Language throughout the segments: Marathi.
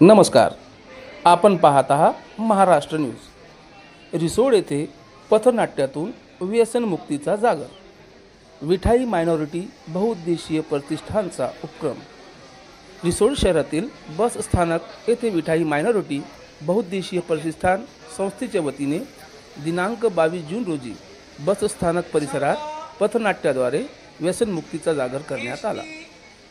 नमस्कार. आपण पाहत आहात महाराष्ट्र न्यूज. रिसोड येथे पथनाट्यातून व्यसनमुक्तीचा जागर. विठाई मायनॉरिटी बहुउद्देशीय प्रतिष्ठानचा उपक्रम. रिसोड शहरातील बस स्थानक येथे विठाई मायनॉरिटी बहुउद्देशीय प्रतिष्ठान संस्थेच्या वतीने दिनांक 22 जून रोजी बस स्थानक परिसरात पथनाट्याद्वारे व्यसनमुक्तीचा जागर करण्यात आला.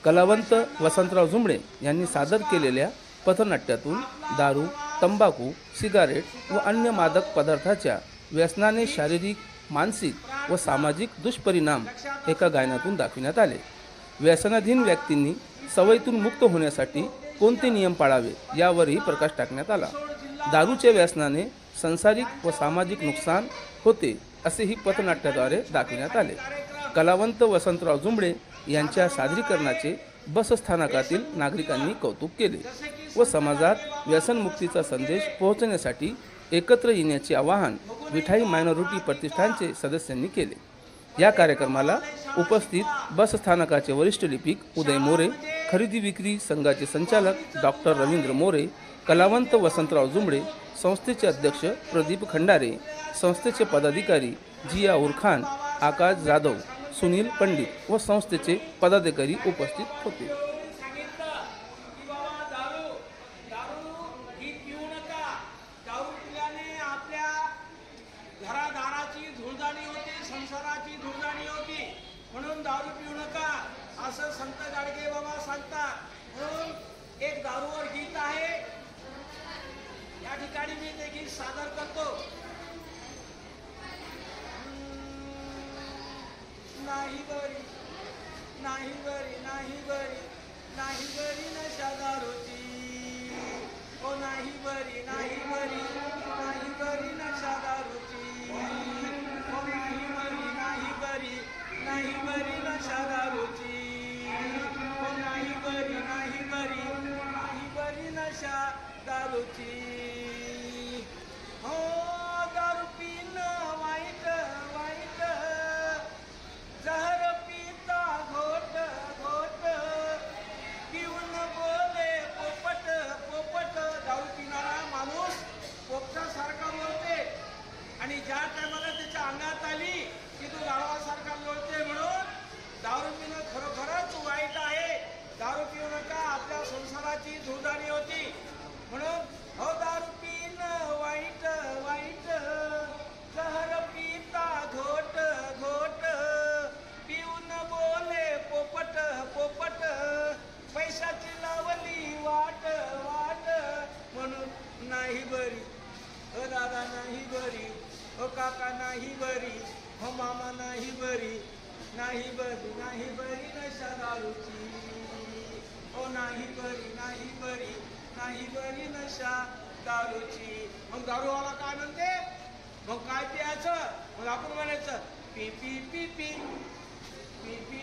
कलावंत वसंतराव जुंबडे यांनी सादर केलेल्या पथनाट्यातून दारू, तंबाखू, सिगारेट व अन्य मादक पदार्थाच्या व्यसनाने शारीरिक, मानसिक व सामाजिक दुष्परिणाम एका गायनातून दाखविण्यात आले. व्यसनाधीन व्यक्तींनी सवयीतून मुक्त होण्यासाठी कोणते नियम पाळावे यावरही प्रकाश टाकण्यात आला. दारूच्या व्यसनाने सांसारिक व सामाजिक नुकसान होते असेही पथनाट्याद्वारे दाखविण्यात आले. कलावंत वसंतराव जुंबडे यांच्या सादरीकरणाचे बसस्थानकातील नागरिकांनी कौतुक केले व समाजात व्यसनमुक्तीचा संदेश पोहोचण्यासाठी एकत्र येण्याचे आवाहन विठाई मायनॉरिटी प्रतिष्ठानचे सदस्यांनी केले. या कार्यक्रमाला उपस्थित बसस्थानकाचे वरिष्ठ लिपिक उदय मोरे, खरेदी विक्री संघाचे संचालक डॉक्टर रवींद्र मोरे, कलावंत वसंतराव जुंबडे, संस्थेचे अध्यक्ष प्रदीप खंडारे, संस्थेचे पदाधिकारी जिया उरखान, आकाश जाधव, सुनील पंडित व संस्थेचे पदाधिकारी उपस्थित होते. घरादाराची धुळदाणी होती, संसाराची धुळदाणी होती, म्हणून दारू पिऊ नका असं संत गाडगे बाबा सांगतात. म्हणून एक दारूवर गीत आहे, या ठिकाणी मी ते गीत सादर करतो. नाही बरी, नाही बरी, नाही बरी, नाही बरी नशा दारूची, ओ नाही बरी, नाही बरी, नाही बरी नशा दारूची, ओ नाही बरी, नाही बरी, नाही बरी नशा दारूची, ओ नाही बरी, नाही बरी, नाही बरी नशा दारूची. हो दारू पिणं वाईट, वाईट, जहर पिता घोट, घोट, पिऊन बोले पोपट, पोपट. दारू पिणारा माणूस पोपटासारखा बोलते आणि ज्या टायमाला त्याच्या अंगात आली की तो गाढवासारखा बोलते. म्हणून दारू पिणं खरोखरच वाईट आहे. दारू पिऊ नका, आपल्या संसाराची धुळदाणी होती. म्हणून हो दारू पिणं वाईट, वाईट, जहर पिता घोट, घोट, पिऊन बोले पोपट, पोपट, पैशाची लावली वाट, वाट, म्हणून नाही बरी, हो दादा नाही बरी, हो काका नाही बरी, हो मामा नाही बरी, नाही बरी, नाही बरी नशा दारूची, हो नाही बरी, नाही बरी, नाही बरी नशा दारूची. मग दारूवाला काय म्हणते, मग काय प्यायचं, मग आपण म्हणायचं P P P P P P